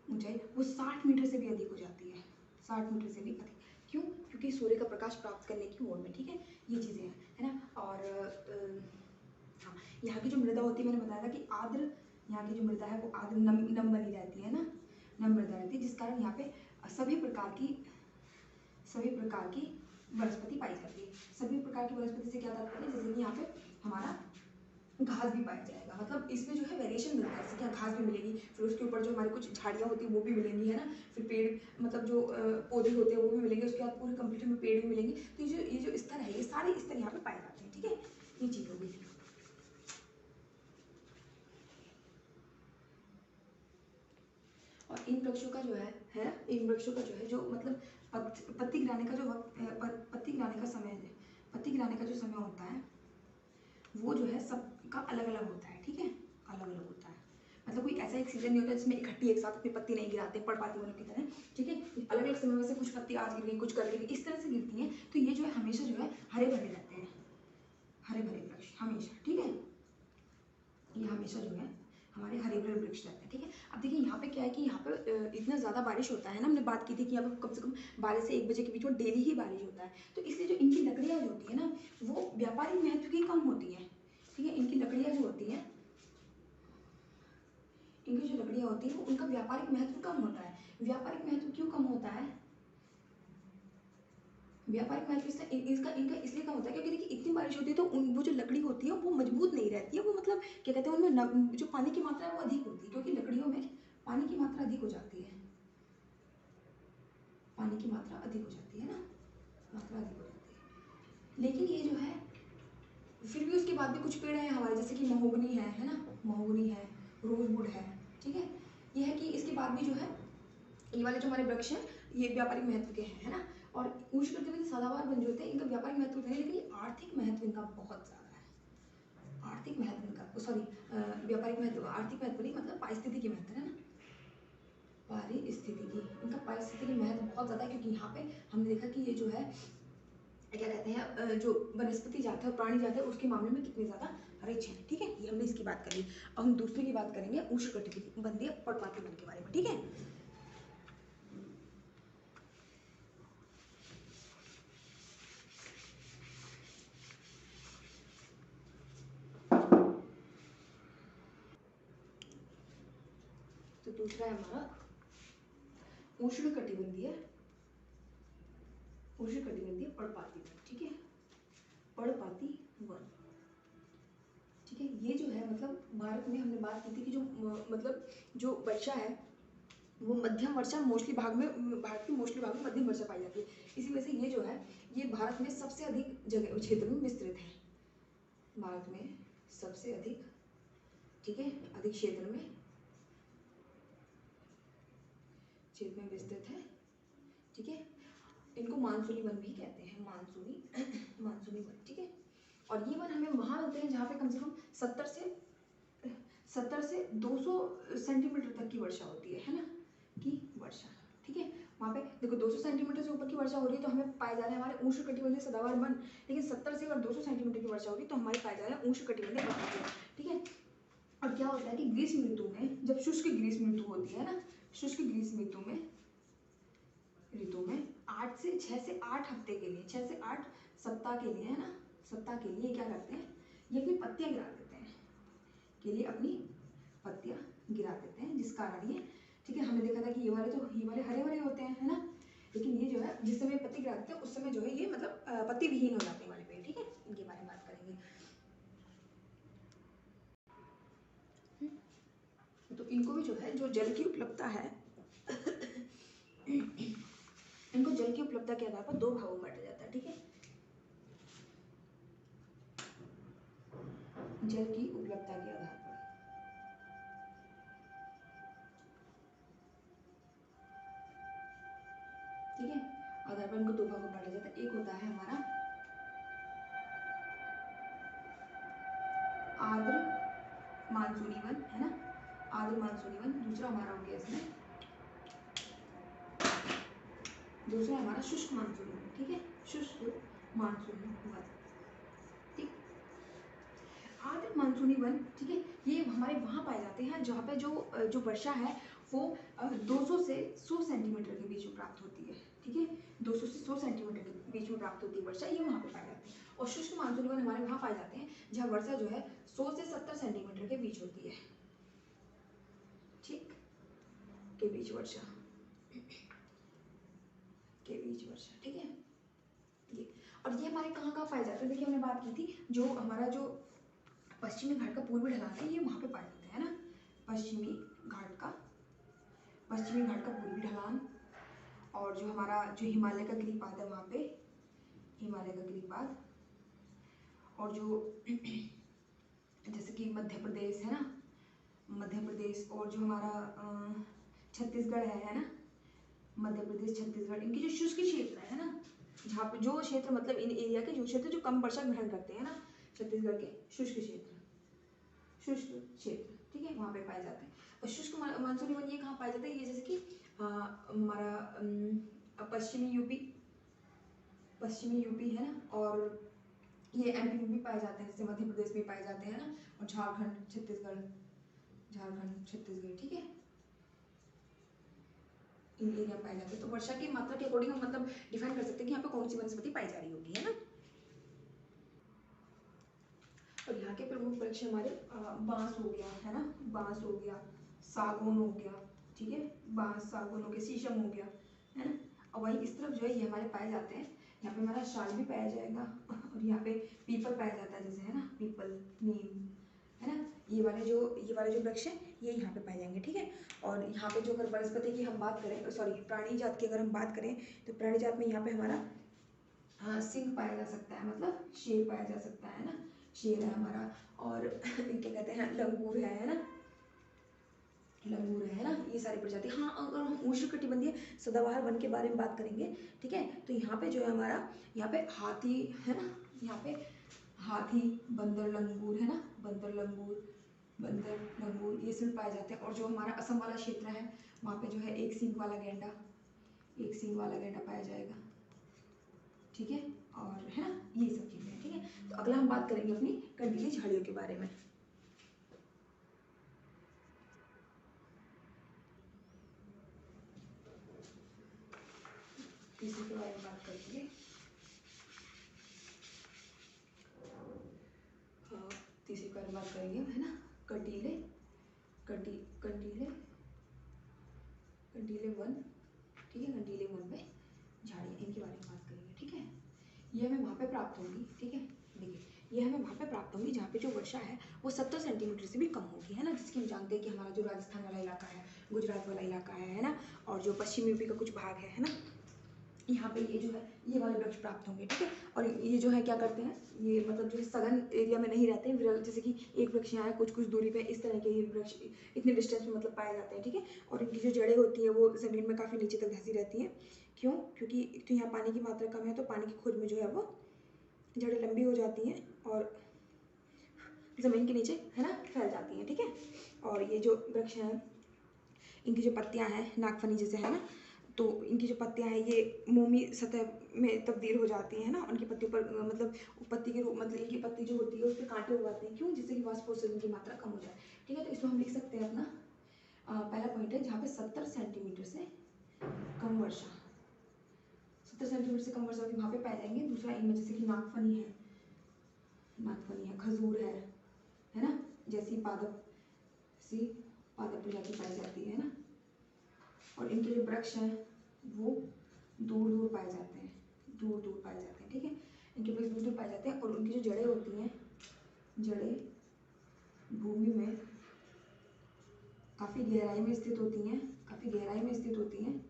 ऊंचाई वो 60 मीटर से भी अधिक हो जाती है, 60 मीटर से भी अधिक। क्यों? क्योंकि सूर्य का प्रकाश प्राप्त करने की ओर में, ठीक है, ये चीज़ें हैं, है ना। और हाँ, यहाँ की जो मृदा होती है, मैंने बताया था कि आर्द्र, यहाँ की जो मृदा है वो आर्द्र नम बनी रहती है ना, नम मृदा रहती है, जिस कारण यहाँ पे सभी प्रकार की वनस्पति पाई जाती है। सभी प्रकार की वनस्पति से क्या तात्पर्य है, जैसे कि यहाँ पे हमारा घास भी पाया जाएगा, मतलब इसमें जो है वेरिएशन मिलता है, जैसे कि घास भी मिलेगी, फिर उसके ऊपर जो हमारी कुछ झाड़ियाँ होती हैं वो भी मिलेंगी, है ना, फिर पेड़ मतलब जो पौधे होते हैं वो भी मिलेंगे, उसके बाद पूरे कंप्लीट में पेड़ भी मिलेंगे। तो ये जो स्तर है, ये सारे स्तर यहाँ पे पाए जाते हैं, ठीक है, ये चीज़ होगी। और इन वृक्षों का जो है इन वृक्षों का जो है जो मतलब पत्ती गिराने का जो वक्त, पत्ती गिराने का समय है, पत्ती गिराने का जो समय होता है वो जो है सबका अलग अलग होता है, ठीक है, अलग अलग होता है। मतलब कोई ऐसा एक सीजन नहीं होता जिसमें इकट्ठी एक साथ अपनी पत्ती नहीं गिराते पर्णपाती वनों की तरह, ठीक है। अलग अलग समय में से कुछ पत्ती आज गिर गई, कुछ कल गिर गई, इस तरह से गिरती हैं। तो ये जो है हमेशा जो है हरे भरे रहते हैं, हरे भरे वृक्ष हमेशा, ठीक है, ये हमेशा जो है हमारे हरे भरे वृक्ष रहते हैं, ठीक है। अब देखिए यहाँ पे क्या है कि यहाँ पे इतना ज़्यादा बारिश होता है ना, हमने बात की थी कि यहाँ पे कम से कम 12 से 1 बजे के बीच में डेली ही बारिश होता है। तो इसलिए जो इनकी लकड़ियाँ जो होती है ना वो व्यापारिक महत्व की कम होती हैं, ठीक है। इनकी लकड़ियाँ जो होती हैं, इनकी जो लकड़ियाँ होती हैं वो उनका व्यापारिक महत्व कम होता है। व्यापारिक महत्व क्यों कम होता है? व्यापारिक महत्व इसका इनका इसलिए कम होता है क्योंकि देखिए इतनी बारिश होती है तो वो जो लकड़ी होती है वो मजबूत नहीं रहती है, वो मतलब क्या कहते हैं उनमें जो पानी की मात्रा है वो अधिक होती है, क्योंकि लकड़ियों में पानी की मात्रा अधिक हो जाती है, पानी की मात्रा अधिक हो जाती है ना। मात्रा अधिक हो जाती है। लेकिन ये जो है फिर भी उसके बाद भी कुछ पेड़ हैं हमारे, जैसे कि महोगनी है ना, महोगनी है, रोजवुड है, ठीक है। ये है कि इसके बाद भी जो है ये वाले जो हमारे वृक्ष हैं ये व्यापारिक महत्व के हैं, है ना। और उष्णकटिबंधीय सदाबहार वन जो होते हैं इनका व्यापारिक महत्व नहीं है, लेकिन ये आर्थिक महत्व इनका बहुत ज़्यादा है। आर्थिक महत्व इनका, सॉरी व्यापारिक महत्व, आर्थिक महत्व नहीं, मतलब पारिस्थितिकी महत्व है ना, पारिस्थितिकी, इनका पारिस्थितिकी महत्व बहुत ज़्यादा है, क्योंकि यहाँ पे हमने देखा कि ये जो है क्या कहते हैं, जो वनस्पति जात है और प्राणी जात है उसके मामले में कितने ज़्यादा रिच हैं, ठीक है। ये हमने इसकी बात करी। अब हम दूसरे की बात करेंगे उष्णकटिबंधीय पर्णपाती वन के बारे में, ठीक है। तो दूसरा है हमारा उष्णकटिबंधीय पर्णपाती वन, ठीक है, पर्णपाती वन, ठीक है। ये जो है मतलब भारत में हमने बात की थी कि जो मतलब जो वर्षा है वो मध्यम वर्षा मोस्टली भाग में, भारत के मोस्टली भाग में मध्यम वर्षा पाई जाती है। इसी वजह से ये जो है ये भारत में सबसे अधिक जगह क्षेत्र में विस्तृत है, भारत में सबसे अधिक, ठीक है, अधिक क्षेत्र में विस्तृत है, ठीक है। इनको मानसूनी वन भी कहते हैं, मानसूनी वन, ठीक है। और ये वन हमें वहाँ मिलते हैं जहाँ पे कम से कम 70 से 200 सेंटीमीटर तक की वर्षा होती है ना, की वर्षा, ठीक है। वहाँ पे देखो 200 सेंटीमीटर से ऊपर की वर्षा हो रही है तो हमें पाए जा रहे हैं हमारे उष्णकटिबंधीय सदाबहार वन, लेकिन 70 से अगर 200 सेंटीमीटर की वर्षा हो रही है तो हमारे पाए जा रहे हैं उष्णकटिबंधीय वन, ठीक है। और क्या होता है कि ग्रीष्म ऋतु में, जब शुष्क ग्रीष्म ऋतु होती है ना, शुष्क ग्रीष्म ऋतु में 6 से 8 हफ्ते के लिए, 6 से 8 सप्ताह के लिए, है ना, सप्ताह के लिए क्या करते हैं, ये अपनी पत्तियां गिरा देते हैं, के लिए अपनी पत्तियां गिरा देते हैं, जिस कारण ये, ठीक है, हमने देखा था कि ये वाले हरे भरे होते हैं, है ना, लेकिन ये जो है जिस समय पत्ती गिरा देते हैं उस समय जो है ये मतलब पत्ती विहीन हो जाते हैं वाले पेड़, ठीक है। इनके बारे में बात करेंगे। तो इनको भी जो है जो जल की उपलब्धता है इनको जल की उपलब्धता के आधार पर 2 भागों में बांटा जाता है, ठीक है। जल की उपलब्धता के आधार पर, ठीक है, आधार पर इनको 2 भागों में बांटा जाता है। एक होता है हमारा आर्द्र मानसूनी वन, है ना, आर्द्र मानसूनी वन। दूसरा हमारा हो गया इसमें, दूसरा हमारा शुष्क मानसूनी वन, ठीक है, शुष्क मानसूनी वन, ठीक। आर्द्र मानसूनी वन, ठीक है, ये हमारे वहाँ पाए जाते हैं जहाँ पे जो वर्षा है वो 200 से 100 सेंटीमीटर के बीच में प्राप्त होती है, ठीक है, 200 से 100 सेंटीमीटर के बीच में प्राप्त होती है वर्षा, ये वहाँ पे पाए जाते हैं। और शुष्क मानसूनी वन हमारे वहाँ पाए जाते हैं जहाँ वर्षा जो है 100 से 70 सेंटीमीटर के बीच होती है, ठीक, के बीच वर्षा, ठीक है। ये, और ये हमारे कहाँ कहाँ पाए जाते हैं, देखिए हमने बात की थी जो हमारा जो पश्चिमी घाट का पूर्वी ढलान है ये वहाँ पे पाए जाते हैं ना, पश्चिमी घाट का पूर्वी ढलान, और जो हमारा जो हिमालय का गिरिपाद है वहाँ पे हिमालय का गिरिपाद, और जो जैसे कि मध्य प्रदेश है ना, मध्य प्रदेश, और जो हमारा छत्तीसगढ़ है ना, मध्य प्रदेश छत्तीसगढ़, इनकी जो शुष्क क्षेत्र है ना, जहाँ पे जो क्षेत्र मतलब इन एरिया के जो क्षेत्र जो कम वर्षा ग्रहण करते हैं ना, छत्तीसगढ़ के शुष्क क्षेत्र, ठीक है, वहाँ पे पाए जाते हैं। और शुष्क मानसूनी वन ये कहाँ पाए जाते हैं, ये जैसे कि हमारा पश्चिमी यूपी है ना, और ये एमपी में भी पाए जाते हैं, जैसे मध्य प्रदेश में पाए जाते हैं ना, और झारखंड छत्तीसगढ़, ठीक है, इन एरिया में पाए जाते हैं। तो वर्षा की मात्रा के अकॉर्डिंग हम मतलब डिफाइन कर सकते हैं कि यहाँ पे कौन सी वनस्पति पाई जा रही होगी, है ना। और यहाँ के प्रमुख वृक्ष हमारे बांस हो गया, है ना, बांस हो गया, सागौन हो गया, ठीक है, बांस सागौन हो गया, शीशम हो गया, है ना। और वहीं इस तरफ जो है ये हमारे पाए जाते हैं, यहाँ पे हमारा शाल भी पाया जाएगा, और यहाँ पे पीपल पाया जाता है, जैसे है ना पीपल, नीम, है ना, ये वाले जो वृक्ष है ये यहाँ पे पाए जाएंगे, ठीक है। और यहाँ पे जो अगर वनस्पति की हम बात करें, सॉरी प्राणी जात की अगर हम बात करें, तो प्राणी जात में यहाँ पे हमारा हाँ सिंह पाया जा सकता है, मतलब शेर पाया जा सकता है ना, शेर है हमारा। और क्या कहते हैं, लंगूर है ना, लंगूर है ना, ये सारी प्रजाति। हाँ अगर हम उष्णकटिबंधीय सदाबहार वन के बारे में बात करेंगे, ठीक है, तो यहाँ पे जो है हमारा, यहाँ पे हाथी है ना, यहाँ पे हाथी, बंदर लंगूर है ना, बंदर लंगूर, बंदर लंगूर ये सब पाए जाते हैं। और जो हमारा असम वाला क्षेत्र है वहाँ पे जो है एक सींग वाला गैंडा, एक सींग वाला गैंडा पाया जाएगा, ठीक है, और है ना, ये सब चीज़ें हैं, ठीक है। तो अगला हम बात करेंगे अपनी कंटीली झाड़ियों के बारे में। तीसरे के बारे में बात करेंगे। हाँ, तीसरे के बारे में बात करेंगे, है ना, कंटीले, कंटीले, कंटीले वन, ठीक है, कंटीले वन में झाड़ियाँ, इनके बारे में बात करेंगे, ठीक है। ये हमें वहाँ पे प्राप्त होंगी, ठीक है, देखिए ये हमें वहाँ पे प्राप्त होंगी जहाँ पे जो वर्षा है वो 70 सेंटीमीटर से भी कम होगी, है ना, जिसकी हम जानते हैं कि हमारा जो राजस्थान वाला इलाका है, गुजरात वाला इलाका है ना, और जो पश्चिमी यूपी का कुछ भाग है ना, यहाँ पे ये जो है ये वाले वृक्ष प्राप्त होंगे, ठीक है। और ये जो है क्या करते हैं, ये मतलब जो है सघन एरिया में नहीं रहते हैं, जैसे कि एक वृक्ष यहाँ है कुछ कुछ दूरी पे, इस तरह के ये वृक्ष इतने डिस्टेंस में मतलब पाए जाते हैं, ठीक है। और इनकी जो जड़ें होती हैं वो ज़मीन में काफ़ी नीचे तक धंसी रहती हैं। क्यों? क्योंकि एक तो यहाँ पानी की मात्रा कम है, तो पानी की खोज में जो है वो जड़ें लंबी हो जाती हैं और ज़मीन के नीचे, है ना, फैल जाती हैं, ठीक है। और ये जो वृक्ष हैं इनकी जो पत्तियां हैं नागफनी जैसे, है ना, तो इनकी जो पत्तियां हैं ये मोमी सतह में तब्दील हो जाती हैं ना, उनकी पत्तियों पर मतलब पत्ती के रूप, मतलब इनकी पत्ती जो होती है उस पर कांटे हो जाते हैं। क्यों? जिससे कि वाष्पोत्सर्जन की मात्रा कम हो जाए, ठीक है। तो इसमें हम लिख सकते हैं अपना पहला पॉइंट है जहाँ पे 70 सेंटीमीटर से कम वर्षा, 70 सेंटीमीटर से कम वर्षा वहाँ पे पाए जाएंगे। दूसरा इनमें जैसे कि नागफनी है, नागफनी है, खजूर है ना, जैसी पादप सी पादप प्रजाति पाई जाती है ना। और इनके जो वृक्ष हैं वो दूर दूर पाए जाते हैं, दूर दूर पाए जाते हैं, ठीक है। इनके वृक्ष दूर दूर पाए जाते हैं और उनकी जो जड़ें होती हैं, जड़ें भूमि में काफ़ी गहराई में स्थित होती हैं, काफ़ी गहराई में स्थित होती हैं,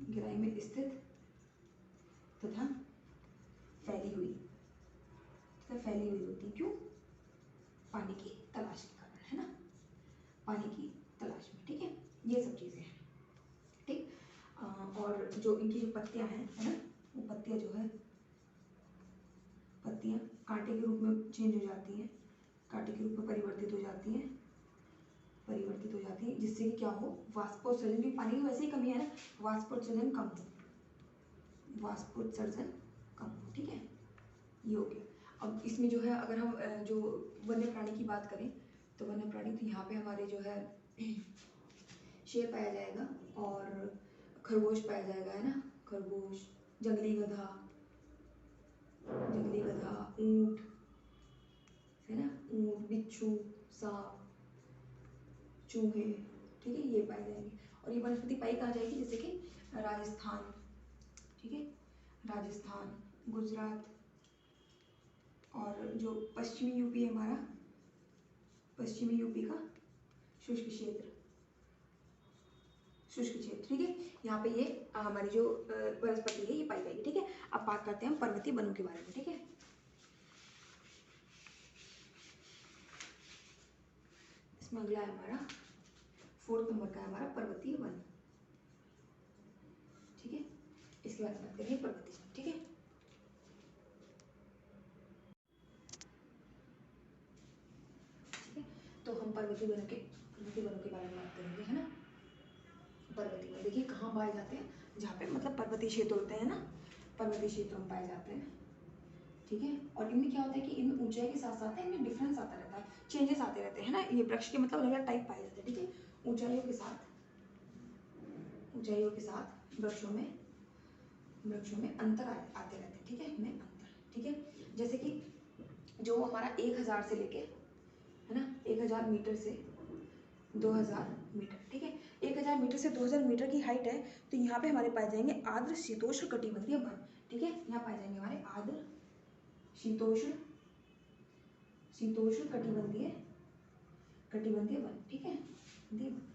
गहराई में स्थित तथा फैली हुई, फैली हुई होती है। क्यों? पानी की तलाश के कारण, है ना, पानी की तलाश में, ठीक है। ये सब चीज़ें हैं, ठीक। और जो इनकी जो पत्तियां हैं, है ना, वो पत्तियां जो है, पत्तियां कांटे के रूप में चेंज हो जाती हैं, कांटे के रूप में परिवर्तित हो जाती हैं, परिवर्तित हो जाती है, जिससे कि क्या हो, वाष्पोत्सर्जन, भी पानी की वैसे ही कमी है ना, वाष्पोत्सर्जन कम हो, वाष्पोत्सर्जन कम हो, ठीक है, ये हो गया। अब इसमें जो है अगर हम जो वन्य प्राणी की बात करें तो वन्य प्राणी, तो यहाँ पे हमारे जो है शेर पाया जाएगा और खरगोश पाया जाएगा, है ना, खरगोश, जंगली गधा, जंगली गधा, ऊंट, है ना, ऊंट, बिच्छू, सांप, चूहे, ठीक है, ये पाए जाएंगे। और ये वनस्पति पाई कहाँ जाएगी, जैसे कि राजस्थान, ठीक है, राजस्थान, गुजरात, और जो पश्चिमी यूपी है हमारा, पश्चिमी यूपी का शुष्क क्षेत्र, शुष्क क्षेत्र, ठीक है, यहाँ पे ये हमारी जो वनस्पति है ये पाई जाएगी, ठीक है। अब बात करते हैं हम पर्वतीय वनों के बारे में, ठीक है। इसमें अगला है हमारा 4 नंबर का है हमारा पर्वतीय वन, ठीक है। इसके बारे में बात करेंगे पर्वतीय वन, ठीक है। ठीक है, तो हम पर्वतीय वनों के बारे में बात करेंगे, है ना। पर्वतीय वन देखिए कहाँ पाए जाते हैं, जहाँ पे मतलब पर्वतीय क्षेत्र होते हैं ना, पर्वतीय क्षेत्रों में पाए जाते हैं, ठीक है। और इनमें क्या होता है कि इनमें ऊंचाई के साथ साथ इनमें डिफरेंस आता रहता है, चेंजेस आते रहते हैं ना, ये वृक्ष के मतलब अलग अलग टाइप पाए जाते हैं, ठीक है। ऊंचाइयों के साथ, ऊंचाइयों के साथ वृक्षों में अंतर आते रहते हैं, ठीक है, में अंतर, ठीक है। जैसे कि जो हमारा 1000 से लेके, है ना, 1000 मीटर से 2000 मीटर, ठीक है, 1000 मीटर से 2000 मीटर की हाइट है, तो यहाँ पे हमारे पाए जाएंगे आर्द्र शीतोष्ण कटिबंधीय वन, ठीक है। यहाँ पाए जाएंगे हमारे आर्द्र शीतोष्ण कटिबंधीय वन, ठीक है, ठीक।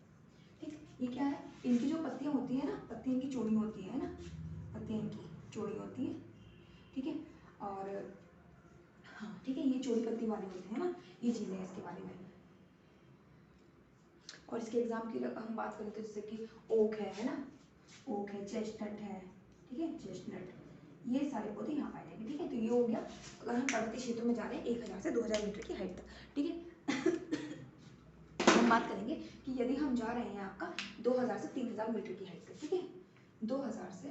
ये क्या है, इनकी जो पत्तियां होती है ना, पत्तियां इनकी चौड़ी होती है ना, पत्तियां इनकी चौड़ी होती हैं, ठीक है। और हाँ ठीक है, ये चौड़ी पत्ती वाले होते हैं ना, ये चीज़ें हैं इसके बारे में। और इसके एग्जाम की हम बात करें तो जैसे कि ओक है ना, ओक है, चेस्टनट है, ठीक है, चेस्टनट, ये सारे पौधे यहाँ पाए जाएंगे। ठीक है, तो ये हो गया अगर हम पर्वतीय क्षेत्रों में जा रहे हैं 1000 से 2000 मीटर की हाइट तक। ठीक है हम बात करेंगे कि यदि हम जा रहे हैं आपका 2000 से 3000 मीटर की हाइट तक। ठीक है, 2000 से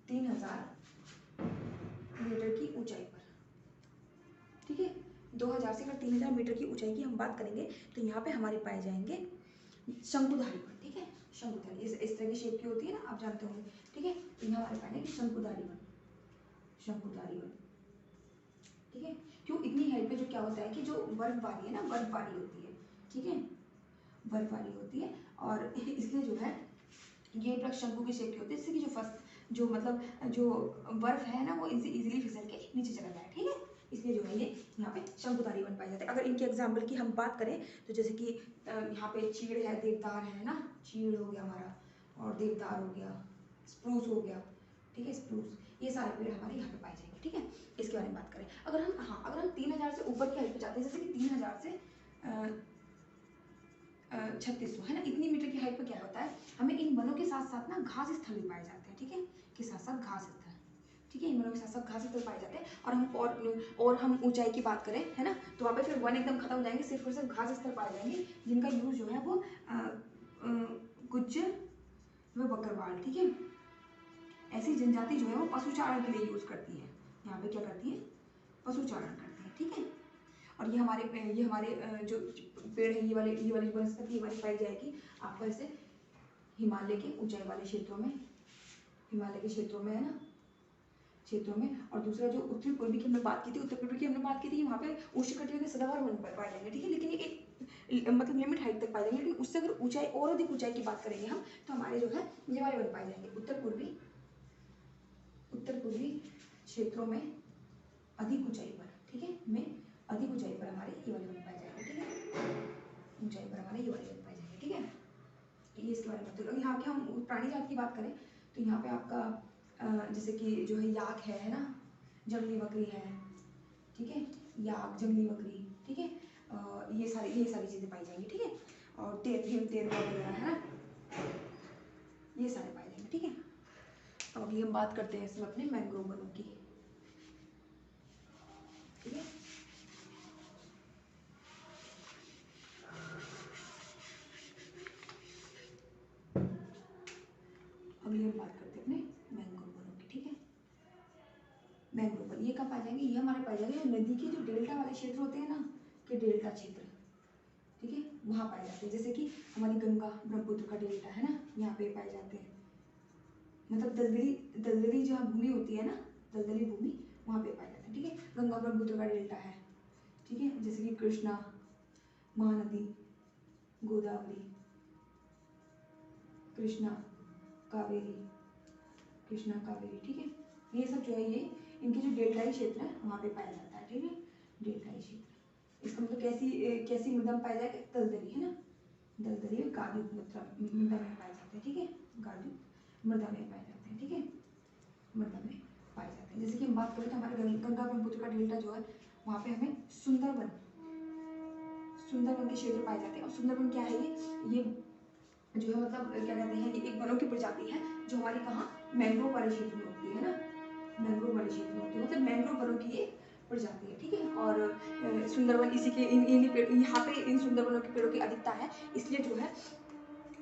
3000 मीटर की ऊंचाई पर। ठीक है, 2000 से अगर 3000 मीटर की ऊंचाई की हम बात करेंगे तो यहाँ पे हमारे पाए जाएंगे शंकुधारी वन। ठीक है, शंकुधारी इस तरह की शेप की होती है ना, आप जानते होंगे। ठीक है, तो यहाँ हमारे पाएंगे शंकुधारी वन, शंकुधारी वन। ठीक है, क्यों इतनी हाइट पे जो क्या होता है कि जो बर्फबारी है ना, बर्फबारी होती है। ठीक है, बर्फबारी होती है और इसलिए जो है ये वृक्ष शंकु की शेप की होती है, जिससे कि जो फर्स्ट जो मतलब जो बर्फ है ना वो इजीली फिसल के नीचे चला जाए। ठीक है, इसलिए जो है ये यहाँ पे शंकुधारी वन पाए जाते हैं। अगर इनके एग्जाम्पल की हम बात करें तो जैसे कि यहाँ पे चीड़ है, देवदार है ना, चीड़ हो गया हमारा, और देवदार हो गया, स्प्रूस हो गया। ठीक है, स्प्रूस, ये सारे पेड़ हमारे यहाँ पे पाए जाएंगे। ठीक है, इसके बारे में बात करें अगर हम 3000 से ऊपर की हाइट पे जाते हैं, जैसे कि 3000 से 3600 है ना, इतनी मीटर की हाइट पर क्या होता है, हमें इन वनों के साथ साथ ना घास स्थल भी पाए जाते हैं। ठीक है, के साथ साथ घास स्थल। ठीक है, इन वनों के साथ साथ घास स्थल पाए जाते हैं। और हम ऊंचाई की बात करें है ना, तो वहाँ पे फिर वन एकदम खत्म हो जाएंगे, सिर्फ और सिर्फ घास स्थल पाए जाएंगे, जिनका यूज जो है वो गुज्जर व बकरवाल। ठीक है, ऐसी जनजाति जो है वो पशुचारण के लिए यूज करती है। यहाँ पे क्या करती है, पशुचारण करती है। ठीक है, और ये हमारे जो पेड़ है, ये वाली वनस्पति ये वाली पाई जाएगी आपको ऐसे हिमालय के ऊंचाई वाले क्षेत्रों में, हिमालय के क्षेत्रों में है ना, क्षेत्रों में। और दूसरा जो उत्तरी पूर्वी की हमने बात की थी, उत्तर पूर्वी की हमने बात की थी, वहाँ पे उष्णकटिबंधीय सदाबहार वन पाए जाएंगे। ठीक है, लेकिन ये एक मतलब लिमिट हाइट तक पाए जाएंगे, लेकिन उससे अगर ऊंचाई और अधिक ऊंचाई की बात करेंगे हम तो हमारे जो है ये वाले वन पाए जाएंगे उत्तर पूर्वी क्षेत्रों में अधिक ऊंचाई पर। ठीक है, में अधिक ऊंचाई पर हमारे ये वाले वन पाए जाएंगे। ठीक है, ऊंचाई पर हमारे ये वाले वन पाए जाएंगे। ठीक है, ये इसके बारे में। तो यहाँ के हम प्राणी जात की बात करें तो यहाँ पे आपका जैसे कि जो है याक है ना, जंगली बकरी है। ठीक है, याक, जंगली बकरी। ठीक है, ये सारी चीज़ें पाई जाएंगी। ठीक है, और तेरवा वगैरह है ना, ये सारे पाए जाएंगे। ठीक है, अब अभी हम बात करते हैं इसमें अपने मैंग्रोव वनों की। ठीक है, अभी हम बात करते हैं अपने मैंग्रोव वनों की। ठीक है, मैंग्रोव वन ये कब पाए जाएंगे, ये हमारे पाए जाएंगे नदी के जो डेल्टा वाले क्षेत्र होते हैं ना, के डेल्टा क्षेत्र। ठीक है, वहाँ पाए जाते हैं, जैसे कि हमारी गंगा ब्रह्मपुत्र का डेल्टा है ना, यहाँ पे पाए जाते हैं। मतलब दलदली जहाँ भूमि होती है ना, दलदली भूमि, वहाँ पे पाए जाते हैं। ठीक है, गंगा ब्रह्मपुत्र का डेल्टा है। ठीक है, जैसे कि कृष्णा, महानदी, गोदावरी, कृष्णा, कावेरी, कृष्णा, कावेरी। ठीक है, ये सब जो है ये इनके जो डेल्टाई क्षेत्र है वहाँ पे पाया जाता है। ठीक है, डेल्टाई क्षेत्र, इसका मतलब कैसी मृदा में पाया जाएगा, दलदली है ना, दलदली और गादयुक्त मृदा में पाए जाते हैं। ठीक है, गादयुक्त मृदा में पाए जाते हैं। ठीक है, मृदा में पाए जाते हैं। जैसे कि हम बात करें तो हमारे गंगा ब्रह्मपुत्र का डेल्टा जो है वहाँ पे हमें सुंदरवन के क्षेत्र पाए जाते हैं। और सुंदरवन क्या है, ये जो है मतलब क्या कहते हैं, ये एक वनों की प्रजाति है जो हमारी कहाँ, मैंग्रोव वाले क्षेत्र में होती है ना, मैंग्रोव वाले क्षेत्र में होती है, मतलब मैंग्रोव वनों की एक प्रजाति है। ठीक है, और सुंदरवन इसी के यहाँ पे इन सुंदरवनों के पेड़ों की अधिकता है, इसलिए जो है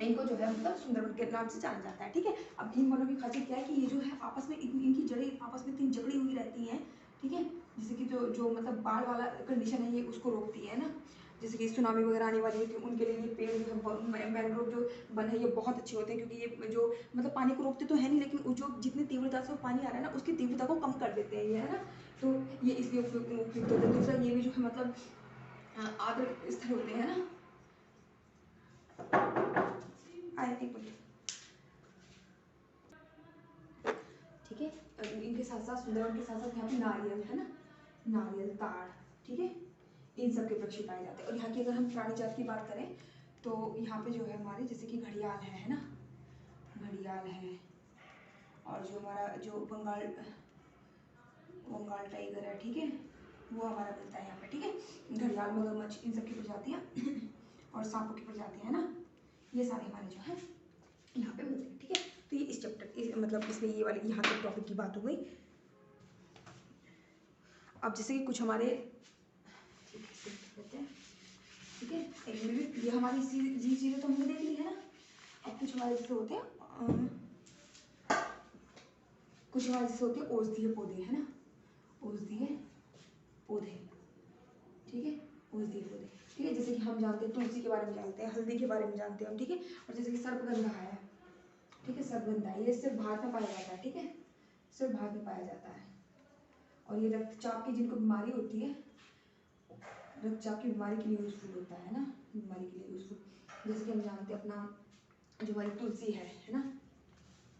इनको जो है मतलब सुंदरवन के नाम से जाना जाता है। ठीक है, अब इन वनों की खासियत क्या है कि ये जो है आपस में इनकी जड़ें आपस में इतनी जकड़ी हुई रहती हैं। ठीक है, जैसे कि जो मतलब बाढ़ वाला कंडीशन है ये उसको रोकती है ना, जैसे कि सुनामी वगैरह आने वाली होती है उनके लिए ये पेड़ जो है मैंग्रोव जो वन है ये बहुत अच्छे होते हैं, क्योंकि ये जो मतलब पानी को रोकते तो है नहीं, लेकिन जो जितनी तीव्रता से पानी आ रहा है ना उसकी तीव्रता को कम कर देते हैं ये, है ना, तो ये इसलिए उपयुक्त होते हैं। दूसरा ये भी जो है मतलब आर्द्र स्थल होते हैं ना, एक मिनट। ठीक है, इनके साथ साथ सुंदरवन के साथ साथ यहाँ पे नारियल है ना, नारियल, ताड़। ठीक है, इन सब के वृक्ष पाए जाते हैं। और यहाँ की अगर हम प्राणी जात की बात करें तो यहाँ पे जो है हमारे जैसे कि घड़ियाल है ना, घड़ियाल है, और जो हमारा जो बंगाल बंगाल टाइगर है, ठीक है, वो हमारा मिलता है यहाँ पे, ठीक है। घड़ियाल, मगरमच्छ, इन सब की प्रजातियाँ और सांपों की प्रजातियाँ है ना, ये सारे हमारे जो है यहाँ पे मिलते हैं, ठीक है। तो ये इस चैप्टर मतलब इसमें ये वाली यहाँ तक टॉपिक की बात हो गई। अब जैसे कि कुछ हमारे ठीक है, ये हमारी ये चीज़ें तो हमने देख ली है ना। अब कुछ हमारे जैसे होते हैं कुछ हमारे जैसे होते हैं औषधीय पौधे, है ना, औषधीय पौधे, ठीक है, औषधीय पौधे, ठीक है। जैसे कि हम जानते हैं तुलसी के बारे में जानते हैं, हल्दी के बारे में जानते हैं हम, ठीक है। और जैसे कि सर्पगंधा है, ठीक है, सर्पगंधा ये सिर्फ भारत में पाया जाता है, ठीक है, सिर्फ भारत में पाया जाता है। और ये रक्तचाप की जिनको बीमारी होती है, रक्तचाप की बीमारी के लिए यूजफुल होता है ना, बीमारी के लिए यूजफुल। जैसे कि हम जानते हैं अपना जो हमारी तुलसी है ना,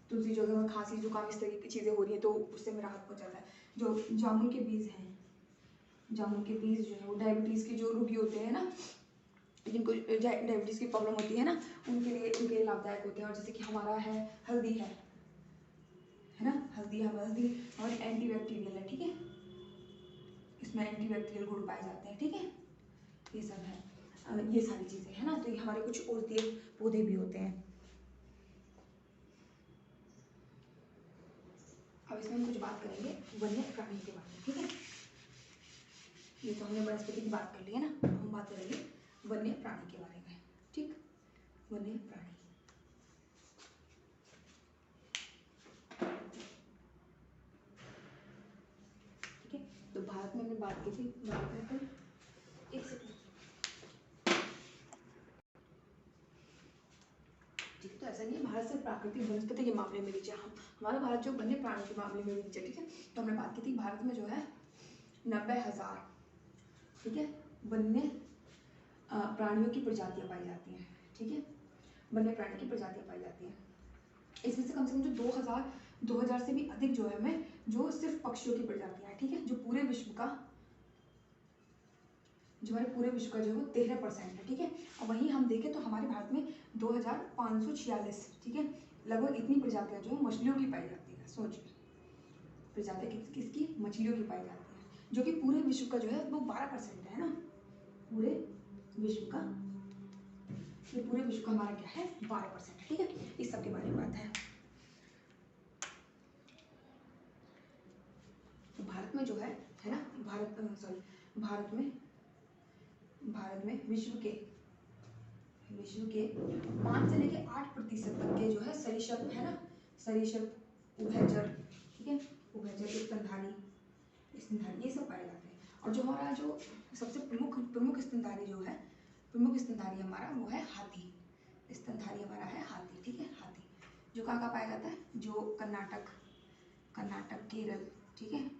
तुलसी जो अगर खांसी जुकाम इस तरह की चीज़ें हो रही है तो उससे में राहत पहुँचाता है। जो जामुन के बीज हैं, जामुन के बीज जो है वो डायबिटीज़ के जो रोगी होते हैं ना, जिनको डायबिटीज़ की प्रॉब्लम होती है ना, उनके लिए लाभदायक होते हैं। और जैसे कि हमारा है हल्दी है ना, हल्दी हमारी एंटीबैक्टीरियल है, ठीक है, इसमें एंटीबैक्टीरियल गुण पाए जाते हैं, ठीक है, ये सब है, ये सारी चीज़ें है ना। तो ये हमारे कुछ औषधीय पौधे भी होते हैं। अब इसमें हम कुछ बात करेंगे वन्य प्राणी के बारे में, ठीक है। ये तो हमने वनस्पति की बात कर ली है ना, हम बात करेंगे वन्य प्राणी के बारे में, ठीक, वन्य प्राणी, ठीक है। तो भारत में हमने बात की थी, भारत में तो एक सेकंड, ठीक, तो ऐसा नहीं है भारत सिर्फ प्राकृतिक वनस्पति के मामले में नीचे, हम हमारा भारत जो वन्य प्राणी के मामले में नीचे, ठीक है। तो हमने बात की थी भारत में जो है 90,000, ठीक है, वन्य प्राणियों की प्रजातियां पाई जाती हैं, ठीक है, वन्य प्राणी की प्रजातियां पाई जाती हैं। इसमें से कम जो 2000 से भी अधिक जो है हमें जो सिर्फ पक्षियों की प्रजातियां हैं, ठीक है, जो पूरे विश्व का जो हमारे पूरे विश्व का जो है 13% है, ठीक है। और वहीं हम देखें तो हमारे भारत में 2546, ठीक है, लगभग इतनी प्रजातियां जो है मछलियों की पाई जाती है। सोचिए, प्रजातियां किसकी, मछलियों की पाई जाती है, जो कि पूरे विश्व का जो है वो 12% है ना, पूरे विश्व का, ये पूरे विश्व का हमारा क्या है 12%, ठीक है। इस सब के बारे में बात है। तो भारत में जो है ना, भारत में विश्व के 5 से लेके 8% तक के जो है सरीसृप है ना, सरीसृप, उभयचर, ठीक है, उभयचर, स्तनधारी, ये सब पाए जाते हैं। और जो हमारा जो सबसे प्रमुख स्तनधारी जो है, प्रमुख स्तनधारी हमारा वो है हाथी, स्तनधारी हमारा है हाथी, ठीक है, हाथी जो कहाँ पाया जाता है, जो कर्नाटक, केरल, ठीक है,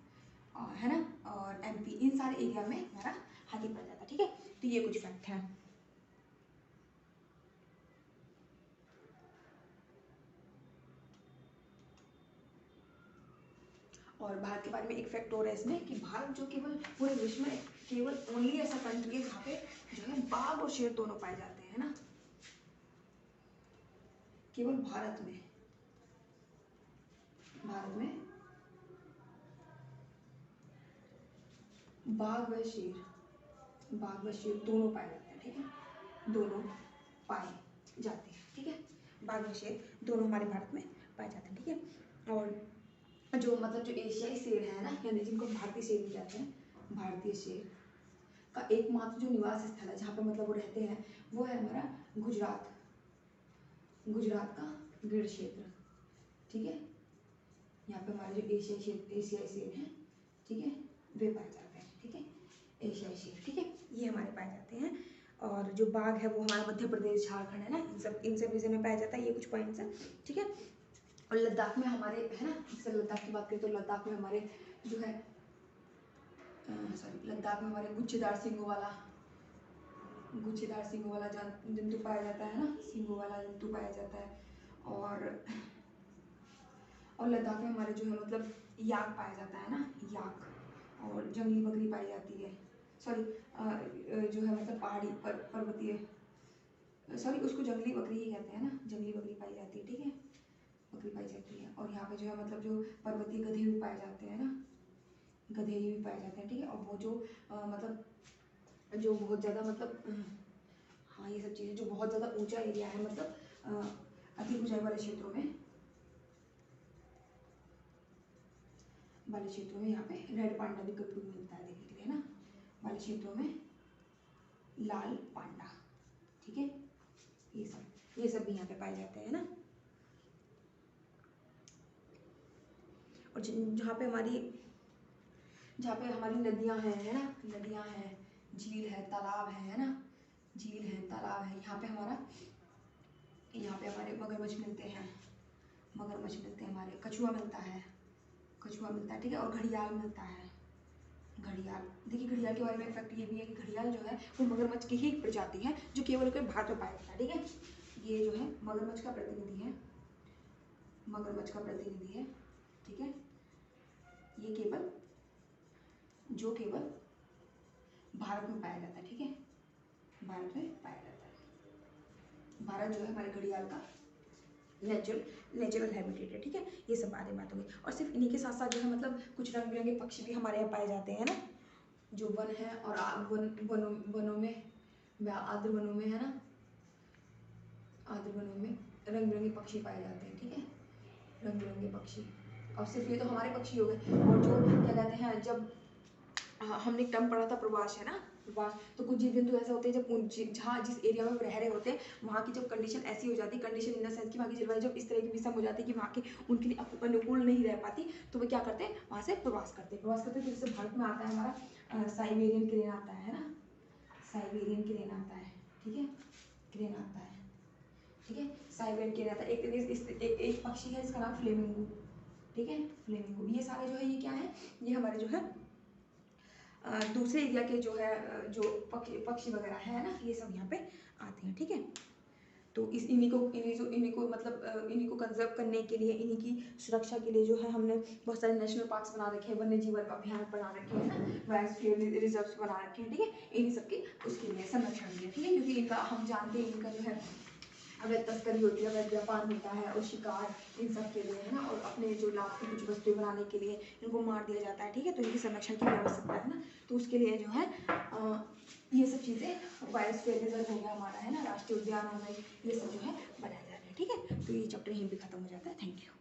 और है ना, और एमपी, इन सारे एरिया में हमारा हाथी पाया जाता है, ठीक है। तो ये कुछ फैक्ट है। और भारत के बारे में एक फैक्ट और है इसमें कि भारत जो केवल पूरे विश्व में केवल ओनली ऐसा कंट्री है जहाँ पे जो है बाघ और शेर दोनों पाए जाते हैं ना, केवल भारत में बाघ व शेर दोनों पाए जाते हैं, ठीक है, दोनों पाए जाते हैं, ठीक है, बाघ व शेर दोनों हमारे भारत में पाए जाते हैं, ठीक है। और जो जो एशियाई शेर है ना, यानी जिनको भारतीय शेर भी कहते हैं, भारतीय शेर का एकमात्र जो निवास स्थल है जहाँ पे वो रहते हैं, वो है हमारा गुजरात का गिर क्षेत्र, ठीक है। यहाँ पे हमारे जो एशियाई शेर हैं, ठीक है, वे पाए जाते हैं, ठीक है, एशियाई शेर, ठीक है, ये हमारे पाए जाते हैं। और जो बाघ है वो हमारा मध्य प्रदेश, झारखंड है ना, इन सब विषय में पाया जाता है, ये कुछ पॉइंट्स हैं, ठीक है। और लद्दाख में हमारे है ना, जैसे लद्दाख की बात करें तो लद्दाख में हमारे जो है लद्दाख में हमारे गुच्छेदार सींगों वाला जंतु पाया जाता है ना, सींगों वाला जंतु पाया जाता है। और लद्दाख में हमारे जो है याक पाया जाता है ना, याक, और जंगली बकरी पाई जाती है, सॉरी जो है पहाड़ी पर्वतीय, सॉरी उसको जंगली बकरी ही कहते हैं ना, जंगली बकरी पाई जाती है, ठीक है, बकरी पाई जाती है। और यहाँ पे जो है जो पर्वतीय गधे भी पाए जाते हैं ना, गधेरी भी पाए जाते हैं, ठीक है। और वो जो मतलब जो बहुत ज़्यादा मतलब हाँ ये सब चीज़ें जो बहुत ज़्यादा ऊंचा एरिया है, मतलब अधिक ऊंचाई वाले क्षेत्रों में यहाँ पे रेड पांडा भी कभी कभी मिलता है देखने के लिए, है ना। वाले क्षेत्रों में लाल पांडा, ठीक है। ये सब भी यहाँ पे पाए जाते हैं ना। और जहाँ पे हमारी नदियाँ हैं, है ना, नदियाँ हैं, झील है, तालाब है ना, झील है, तालाब है, यहाँ पे हमारे मगरमच्छ मिलते हैं, हमारे कछुआ मिलता है, ठीक है। और घड़ियाल मिलता है, घड़ियाल। देखिए घड़ियाल के बारे में फैक्ट ये भी है कि घड़ियाल जो है वो मगरमच्छ की ही एक प्रजाति है जो केवल भारत में पाया जाता है, ठीक है। ये जो है मगरमच्छ का प्रतिनिधि है, ठीक है। ये केवल भारत में पाया जाता है, ठीक है, भारत में पाया जाता है। भारत जो है हमारे घड़ियाल का नेचुरल हैबिटेट है, ठीक है। ये सब बातें बात होंगी। और सिर्फ इन्हीं के साथ साथ जो है मतलब कुछ रंग बिरंगे पक्षी भी हमारे यहाँ पाए जाते हैं ना, जो वन है और वनों में आर्द्र वनों में, है ना, आर्द्र वनों में रंग बिरंगे पक्षी पाए जाते हैं, ठीक है, रंग बिरंगे पक्षी। और सिर्फ ये तो हमारे पक्षी हो गए, और जो क्या कहते हैं, जब हमने एक टर्म पढ़ा था प्रवास, है ना, प्रवास। तो कुछ जीव जंतु ऐसे होते हैं जब जहाँ जिस एरिया में रह रहे होते हैं वहाँ की जब कंडीशन ऐसी हो जाती है, कंडीशन इन द सेंस की वहाँ की जलवायु जब इस तरह की विषम हो जाती है कि वहाँ के उनके लिए अनुकूल नहीं रह पाती, तो वो क्या करते हैं, वहाँ से प्रवास करते हैं। तो जैसे भारत में आता है हमारा साइबेरियन क्रेन आता है ना, साइबेरियन क्रेन आता है, ठीक है, क्रेन आता है, ठीक है, साइबेरियन क्रेन आता है। एक पक्षी है इसका नाम फ्लेमिंगो, ठीक है, फ्लेमिंगो। ये सारे जो है ये क्या है, ये हमारे जो है दूसरे एरिया के जो है जो पक्षी वगैरह है ना, ये सब यहाँ पे आते हैं, ठीक है। तो इन्हीं को मतलब इन्हीं को कंजर्व करने के लिए, इन्हीं की सुरक्षा के लिए जो है हमने बहुत सारे नेशनल पार्क्स बना रखे हैं, वन्य जीवन अभियान बना रखे हैं ना, बायोस्फीयर रिजर्व्स बना रखे हैं, ठीक है। इन्हीं सबके उसके लिए संरक्षण के लिए, ठीक है, क्योंकि इनका हम जानते हैं इनका जो है अवैध तस्करी होती है, अवैध व्यापार होता है और शिकार इन सब के लिए, है ना, और अपने जो लाभ की कुछ वस्तुएं बनाने के लिए इनको मार दिया जाता है, ठीक है। तो इनकी संरक्षण की आवश्यकता है ना, तो उसके लिए जो है ये सब चीज़ें बायोस्फीयर रिजर्व हो गया हमारा, है ना, राष्ट्रीय उद्यान हो गए, ये सब जो है बनाए जा रहे हैं, ठीक है। तो ये चैप्टर यहीं पे खत्म हो जाता है। Thank you.